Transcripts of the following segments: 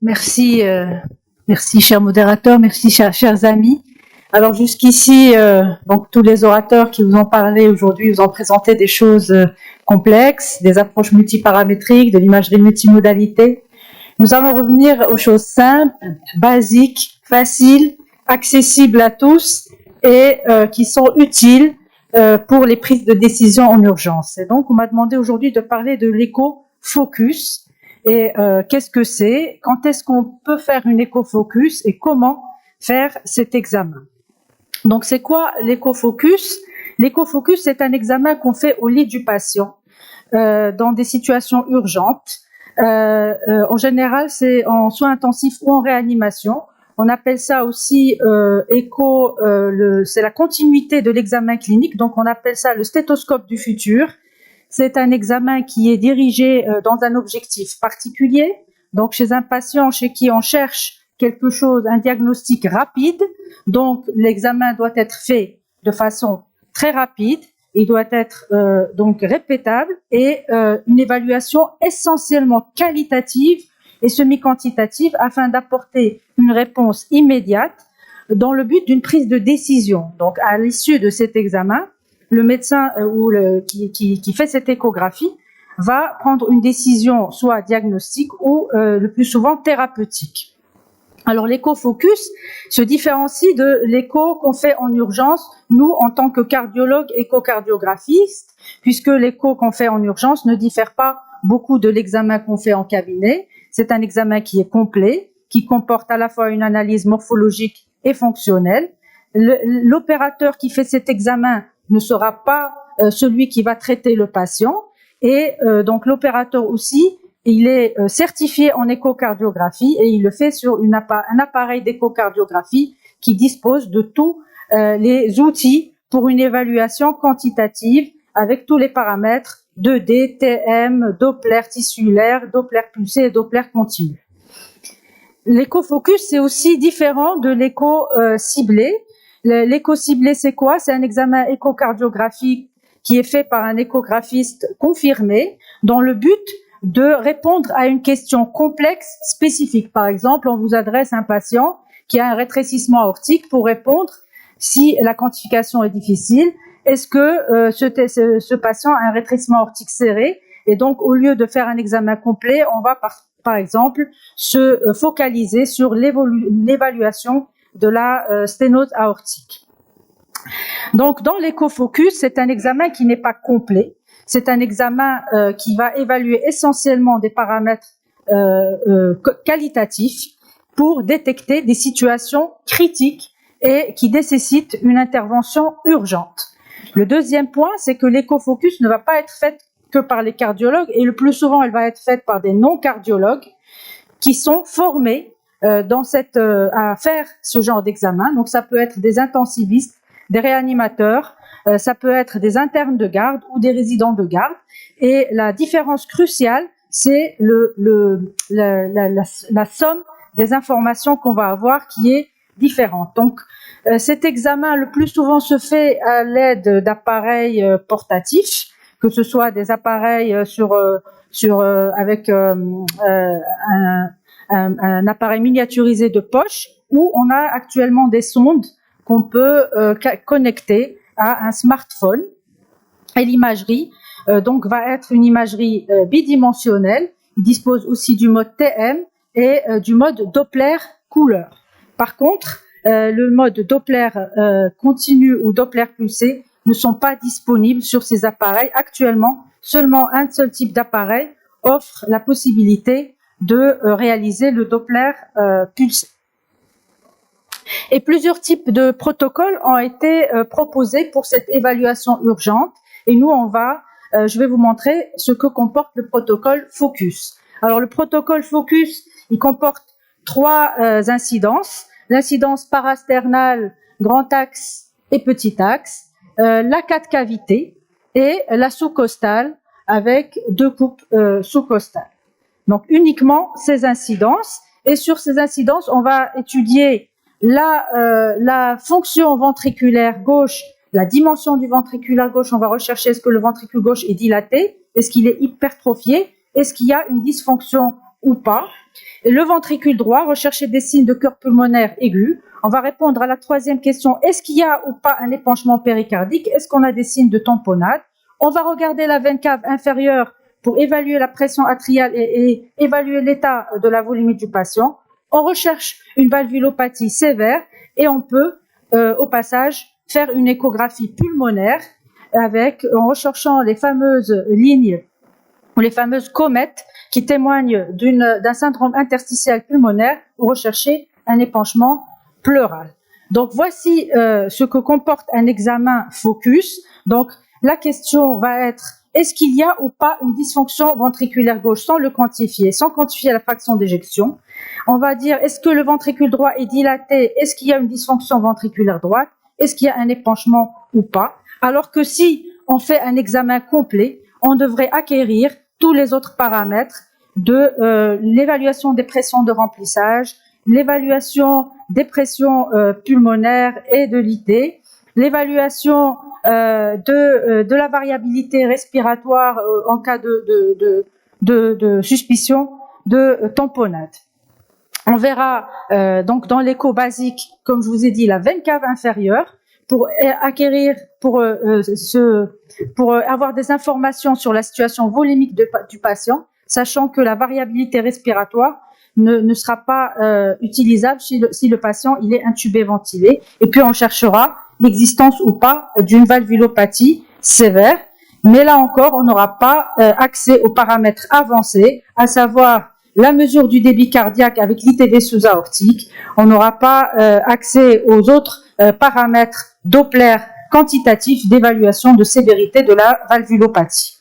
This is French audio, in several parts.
Merci, merci cher modérateur, merci chers amis. Alors jusqu'ici, donc tous les orateurs qui vous ont parlé aujourd'hui vous ont présenté des choses complexes, des approches multiparamétriques, de l'imagerie multimodalité. Nous allons revenir aux choses simples, basiques, faciles, accessibles à tous et qui sont utiles pour les prises de décision en urgence. Et donc on m'a demandé aujourd'hui de parler de l'éco-focus. Et qu'est-ce que c'est? Quand est-ce qu'on peut faire une éco-focus et comment faire cet examen? Donc c'est quoi l'éco-focus? L'éco-focus, c'est un examen qu'on fait au lit du patient dans des situations urgentes. En général, c'est en soins intensifs ou en réanimation. On appelle ça aussi écho, c'est la continuité de l'examen clinique, donc on appelle ça le stéthoscope du futur. C'est un examen qui est dirigé dans un objectif particulier, donc chez un patient chez qui on cherche quelque chose, un diagnostic rapide. Donc l'examen doit être fait de façon très rapide, il doit être donc répétable et une évaluation essentiellement qualitative et semi-quantitative afin d'apporter une réponse immédiate dans le but d'une prise de décision. Donc à l'issue de cet examen, le médecin qui fait cette échographie va prendre une décision soit diagnostique ou le plus souvent thérapeutique. Alors l'éco-focus se différencie de l'écho qu'on fait en urgence, nous en tant que cardiologues échocardiographistes, puisque l'écho qu'on fait en urgence ne diffère pas beaucoup de l'examen qu'on fait en cabinet. C'est un examen qui est complet, qui comporte à la fois une analyse morphologique et fonctionnelle. L'opérateur qui fait cet examen ne sera pas celui qui va traiter le patient et donc l'opérateur aussi, il est certifié en échocardiographie et il le fait sur un appareil d'échocardiographie qui dispose de tous les outils pour une évaluation quantitative avec tous les paramètres 2D, TM, Doppler tissulaire, Doppler pulsé et Doppler continu. L'éco-focus, c'est aussi différent de l'écho ciblé. L'écho ciblé, c'est quoi? C'est un examen échocardiographique qui est fait par un échographiste confirmé dans le but de répondre à une question complexe spécifique. Par exemple, on vous adresse un patient qui a un rétrécissement aortique pour répondre si la quantification est difficile. Est-ce que ce patient a un rétrécissement aortique serré? Et donc, au lieu de faire un examen complet, on va par exemple se focaliser sur l'évaluation de la sténose aortique. Donc, dans l'éco-focus, c'est un examen qui n'est pas complet. C'est un examen qui va évaluer essentiellement des paramètres qualitatifs pour détecter des situations critiques et qui nécessitent une intervention urgente. Le deuxième point, c'est que l'éco-focus ne va pas être faite que par les cardiologues et le plus souvent, elle va être faite par des non-cardiologues qui sont formés à faire ce genre d'examen. Donc, ça peut être des intensivistes, des réanimateurs, ça peut être des internes de garde ou des résidents de garde. Et la différence cruciale, c'est la somme des informations qu'on va avoir qui est différente. Donc, cet examen, le plus souvent, se fait à l'aide d'appareils portatifs, que ce soit des appareils avec un appareil miniaturisé de poche, où on a actuellement des sondes qu'on peut connecter à un smartphone. Et l'imagerie, donc, va être une imagerie bidimensionnelle. Il dispose aussi du mode TM et du mode Doppler couleur. Par contre, le mode Doppler continu ou Doppler pulsé ne sont pas disponibles sur ces appareils. Actuellement, seulement un seul type d'appareil offre la possibilité de réaliser le Doppler pulsé. Et plusieurs types de protocoles ont été proposés pour cette évaluation urgente. Et nous, je vais vous montrer ce que comporte le protocole Focus. Alors, le protocole Focus, il comporte 3 incidences. L'incidence parasternale, grand axe et petit axe, la 4 cavités et la sous-costale avec 2 coupes sous-costales. Donc, uniquement ces incidences. Et sur ces incidences, on va étudier la fonction ventriculaire gauche, la dimension du ventriculaire gauche. On va rechercher est-ce que le ventricule gauche est dilaté, est-ce qu'il est hypertrophié, est-ce qu'il y a une dysfonction ou pas. Le ventricule droit, rechercher des signes de cœur pulmonaire aigu. On va répondre à la troisième question, est-ce qu'il y a ou pas un épanchement péricardique? Est-ce qu'on a des signes de tamponnade? On va regarder la veine cave inférieure pour évaluer la pression atriale et évaluer l'état de la volémie du patient. On recherche une valvulopathie sévère et on peut, au passage, faire une échographie pulmonaire en recherchant les fameuses lignes ou les fameuses comètes qui témoignent d'un syndrome interstitiel pulmonaire ou rechercher un épanchement pleural. Donc voici ce que comporte un examen focus. Donc la question va être, est-ce qu'il y a ou pas une dysfonction ventriculaire gauche sans quantifier la fraction d'éjection? On va dire, est-ce que le ventricule droit est dilaté? Est-ce qu'il y a une dysfonction ventriculaire droite? Est-ce qu'il y a un épanchement ou pas? Alors que si on fait un examen complet, on devrait acquérir tous les autres paramètres de l'évaluation des pressions de remplissage, l'évaluation des pressions pulmonaires et de l'IT, l'évaluation de la variabilité respiratoire en cas de suspicion de tamponnade. On verra donc dans l'écho basique, comme je vous ai dit, la veine cave inférieure pour avoir des informations sur la situation volémique du patient, sachant que la variabilité respiratoire ne sera pas utilisable si le patient il est intubé ventilé. Et puis on cherchera l'existence ou pas d'une valvulopathie sévère. Mais là encore, on n'aura pas accès aux paramètres avancés, à savoir la mesure du débit cardiaque avec l'ITV sous-aortique. On n'aura pas accès aux autres paramètres Doppler quantitatifs d'évaluation de sévérité de la valvulopathie.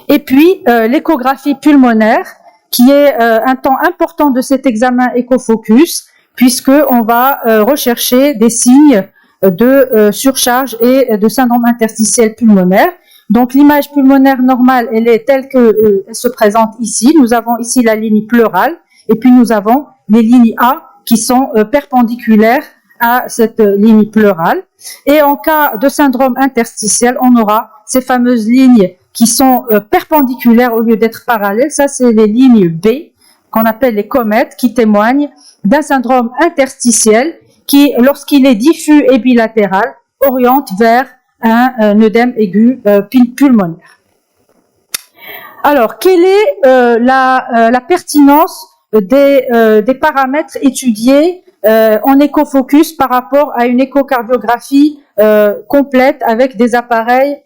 Et puis, l'échographie pulmonaire, qui est un temps important de cet examen échofocus, puisqu'on va rechercher des signes de surcharge et de syndrome interstitiel pulmonaire. Donc, l'image pulmonaire normale, elle est telle qu'elle se présente ici. Nous avons ici la ligne pleurale, et puis nous avons les lignes A qui sont perpendiculaires à cette ligne pleurale. Et en cas de syndrome interstitiel, on aura ces fameuses lignes qui sont perpendiculaires au lieu d'être parallèles. Ça, c'est les lignes B, qu'on appelle les comètes, qui témoignent d'un syndrome interstitiel qui, lorsqu'il est diffus et bilatéral, oriente vers un œdème aigu pulmonaire. Alors, quelle est la pertinence des paramètres étudiés en échofocus par rapport à une échocardiographie complète avec des appareils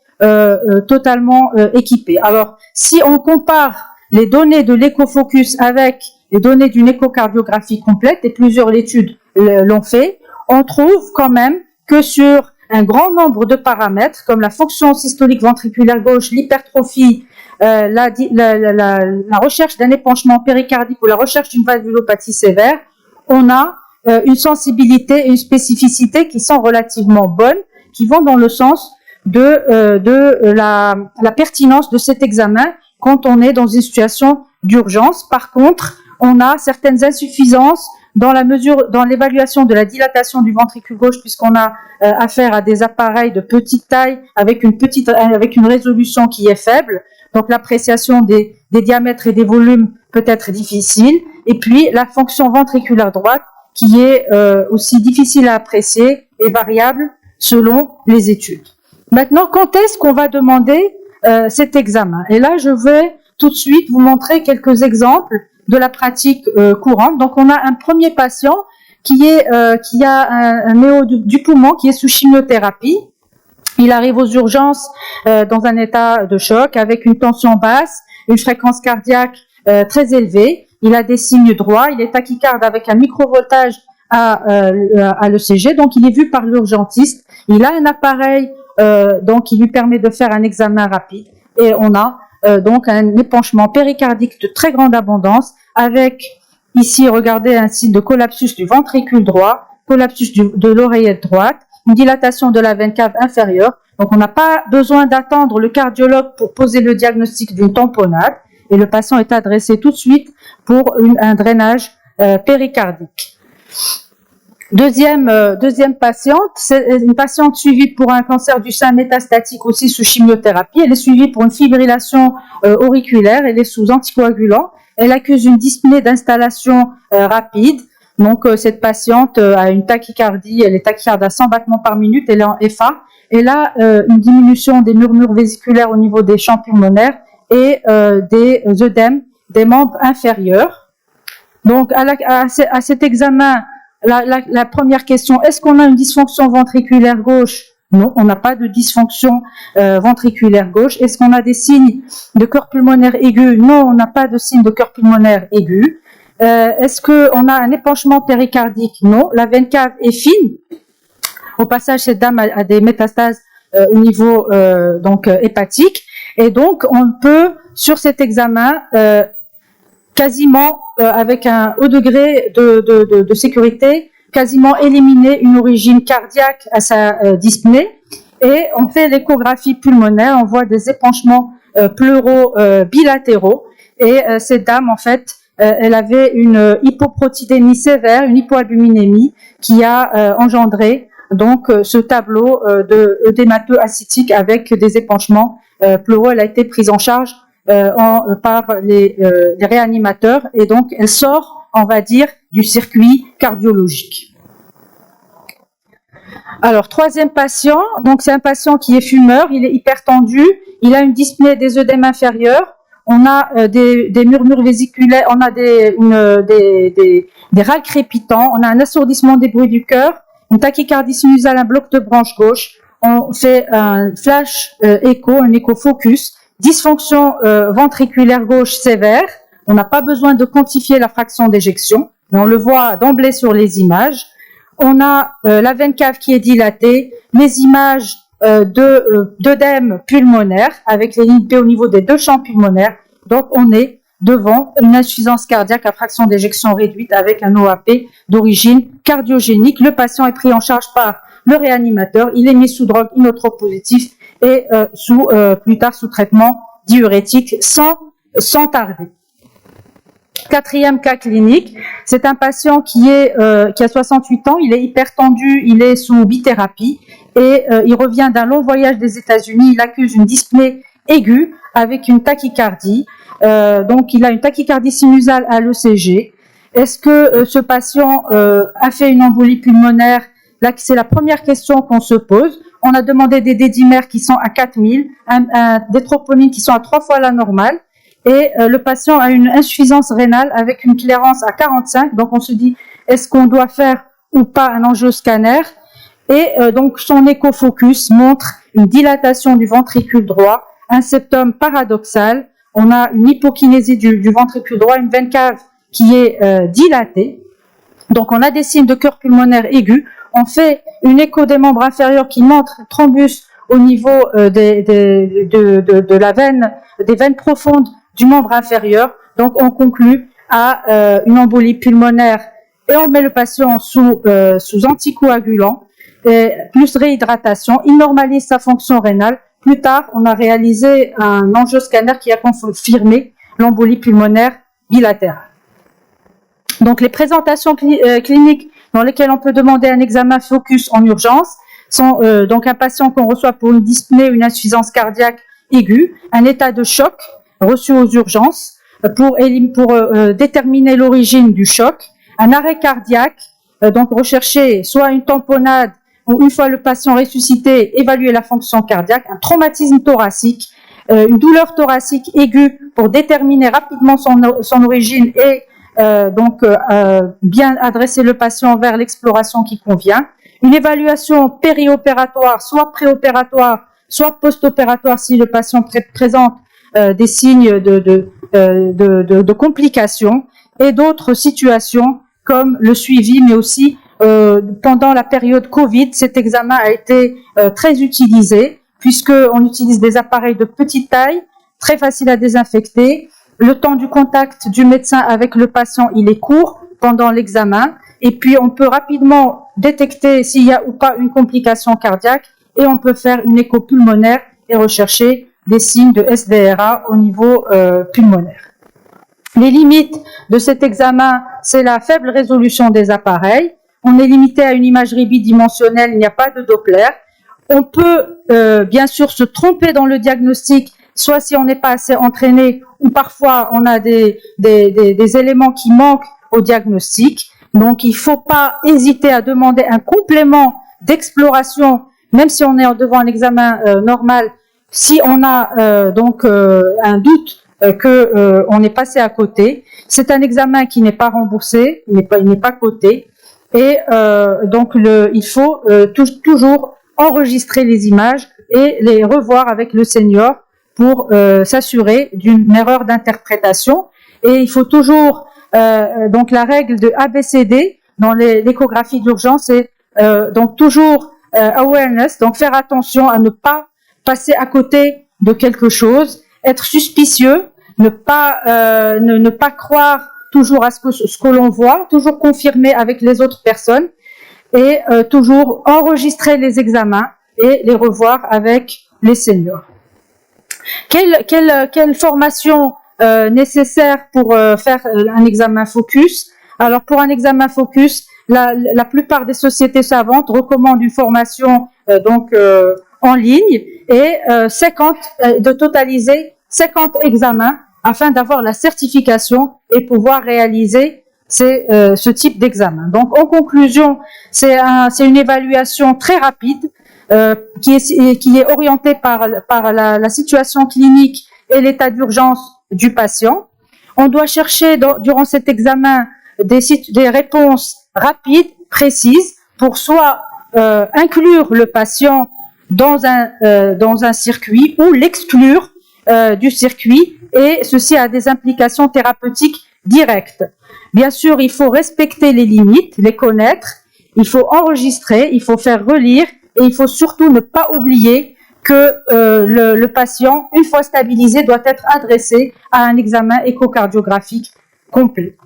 totalement équipés? Alors, si on compare les données de l'échofocus avec les données d'une échocardiographie complète, et plusieurs études l'ont fait, on trouve quand même que sur un grand nombre de paramètres, comme la fonction systolique ventriculaire gauche, l'hypertrophie, la recherche d'un épanchement péricardique ou la recherche d'une valvulopathie sévère, on a une sensibilité et une spécificité qui sont relativement bonnes, qui vont dans le sens de la pertinence de cet examen quand on est dans une situation d'urgence. Par contre, on a certaines insuffisances dans l'évaluation de la dilatation du ventricule gauche, puisqu'on a affaire à des appareils de petite taille avec une résolution qui est faible. Donc l'appréciation des diamètres et des volumes peut être difficile. Et puis la fonction ventriculaire droite qui est aussi difficile à apprécier et variable selon les études. Maintenant, quand est-ce qu'on va demander cet examen? Et là, je vais tout de suite vous montrer quelques exemples de la pratique courante. Donc, on a un premier patient qui a un méo du poumon qui est sous chimiothérapie. Il arrive aux urgences dans un état de choc avec une tension basse, une fréquence cardiaque très élevée. Il a des signes droits, il est tachycarde avec un microvoltage à l'ECG, donc il est vu par l'urgentiste. Il a un appareil donc qui lui permet de faire un examen rapide et on a donc un épanchement péricardique de très grande abondance avec ici, regardez, un signe de collapsus du ventricule droit, collapsus de l'oreillette droite, une dilatation de la veine cave inférieure. Donc on n'a pas besoin d'attendre le cardiologue pour poser le diagnostic d'une tamponnade et le patient est adressé tout de suite pour un drainage péricardique. Deuxième patiente, c'est une patiente suivie pour un cancer du sein métastatique aussi sous chimiothérapie. Elle est suivie pour une fibrillation auriculaire, elle est sous anticoagulant Elle accuse une dyspnée d'installation rapide. Donc, cette patiente a une tachycardie, elle est tachycarde à 100 battements par minute, elle est en FA. Elle a une diminution des murmures vésiculaires au niveau des champs pulmonaires et des œdèmes des membres inférieurs. Donc, à cet examen, la première question, est-ce qu'on a une dysfonction ventriculaire gauche? Non, on n'a pas de dysfonction ventriculaire gauche. Est-ce qu'on a des signes de cœur pulmonaire aigu? Non, on n'a pas de signes de cœur pulmonaire aigu. Est-ce qu'on a un épanchement péricardique? Non, la veine cave est fine. Au passage, cette dame a des métastases au niveau hépatique. Et donc, on peut, sur cet examen, quasiment, avec un haut degré de sécurité, quasiment éliminer une origine cardiaque à sa dyspnée. Et on fait l'échographie pulmonaire, on voit des épanchements pleuraux bilatéraux. Et cette dame, en fait, elle avait une hypoprotidémie sévère, une hypoalbuminémie, qui a engendré donc ce tableau de œdémateux ascitique avec des épanchements pleuraux. Elle a été prise en charge par les réanimateurs et donc elle sort, on va dire, du circuit cardiologique. Alors, troisième patient, donc c'est un patient qui est fumeur, il est hypertendu, il a une dyspnée des œdèmes inférieurs, on a des murmures vésiculaires, on a des râles crépitants, on a un assourdissement des bruits du cœur, une tachycardie sinusale, un bloc de branche gauche, on fait un flash écho, un écho-focus, dysfonction ventriculaire gauche sévère, on n'a pas besoin de quantifier la fraction d'éjection, mais on le voit d'emblée sur les images. On a la veine cave qui est dilatée, les images d'œdème pulmonaire avec les lignes P au niveau des deux champs pulmonaires. Donc, on est devant une insuffisance cardiaque à fraction d'éjection réduite avec un OAP d'origine cardiogénique. Le patient est pris en charge par le réanimateur, il est mis sous drogue inotropositive et plus tard sous traitement diurétique sans tarder. Quatrième cas clinique, c'est un patient qui a 68 ans, il est hypertendu, il est sous bithérapie et il revient d'un long voyage des États-Unis, il accuse une dyspnée aiguë avec une tachycardie, donc il a une tachycardie sinusale à l'ECG. Est-ce que ce patient a fait une embolie pulmonaire? Là, c'est la première question qu'on se pose. On a demandé des dédimères qui sont à 4000, des troponines qui sont à 3 fois la normale. Et le patient a une insuffisance rénale avec une clairance à 45. Donc, on se dit, est-ce qu'on doit faire ou pas un angioscanner? Et donc, son échofocus montre une dilatation du ventricule droit, un septum paradoxal. On a une hypokinésie du ventricule droit, une veine cave qui est dilatée. Donc, on a des signes de cœur pulmonaire aigu. On fait une écho des membres inférieurs qui montre thrombus au niveau de la veine, des veines profondes du membre inférieur. Donc, on conclut à une embolie pulmonaire et on met le patient sous anticoagulant plus réhydratation. Il normalise sa fonction rénale. Plus tard, on a réalisé un angioscanner qui a confirmé l'embolie pulmonaire bilatérale. Donc, les présentations cliniques dans lesquelles on peut demander un examen focus en urgence sont donc un patient qu'on reçoit pour une dyspnée, une insuffisance cardiaque aiguë, un état de choc reçu aux urgences pour déterminer l'origine du choc, un arrêt cardiaque, donc rechercher soit une tamponnade ou une fois le patient ressuscité, évaluer la fonction cardiaque, un traumatisme thoracique, une douleur thoracique aiguë pour déterminer rapidement son origine et bien adresser le patient vers l'exploration qui convient, une évaluation périopératoire, soit préopératoire, soit post-opératoire si le patient présente des signes de complications et d'autres situations comme le suivi, mais aussi pendant la période Covid, cet examen a été très utilisé puisqu'on utilise des appareils de petite taille, très faciles à désinfecter. Le temps du contact du médecin avec le patient, il est court pendant l'examen et puis on peut rapidement détecter s'il y a ou pas une complication cardiaque et on peut faire une écho pulmonaire et rechercher des signes de SDRA au niveau pulmonaire. Les limites de cet examen, c'est la faible résolution des appareils. On est limité à une imagerie bidimensionnelle, il n'y a pas de Doppler. On peut bien sûr se tromper dans le diagnostic soit si on n'est pas assez entraîné, ou parfois on a des éléments qui manquent au diagnostic. Donc, il ne faut pas hésiter à demander un complément d'exploration, même si on est devant un examen normal, si on a un doute on est passé à côté. C'est un examen qui n'est pas remboursé, il n'est pas coté, et il faut toujours enregistrer les images et les revoir avec le senior pour s'assurer d'une erreur d'interprétation. Et il faut toujours donc la règle de ABCD dans l'échographie d'urgence, c'est donc toujours awareness, donc faire attention à ne pas passer à côté de quelque chose, être suspicieux, ne pas croire toujours à ce que l'on voit, toujours confirmer avec les autres personnes, et toujours enregistrer les examens et les revoir avec les seniors. Quelle formation nécessaire pour faire un examen focus? Alors, pour un examen focus, la plupart des sociétés savantes recommandent une formation en ligne et de totaliser 50 examens afin d'avoir la certification et pouvoir réaliser ce type d'examen. Donc, en conclusion, c'est une évaluation très rapide qui est orientée par la situation clinique et l'état d'urgence du patient. On doit chercher durant cet examen des réponses rapides, précises, pour soit inclure le patient dans un circuit ou l'exclure du circuit, et ceci a des implications thérapeutiques directes. Bien sûr, il faut respecter les limites, les connaître, il faut enregistrer, il faut faire relire, et il faut surtout ne pas oublier que le patient, une fois stabilisé, doit être adressé à un examen échocardiographique complet.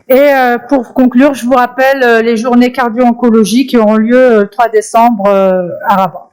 Et pour conclure, je vous rappelle les journées cardio-oncologie qui auront lieu le 3 décembre à Rabat.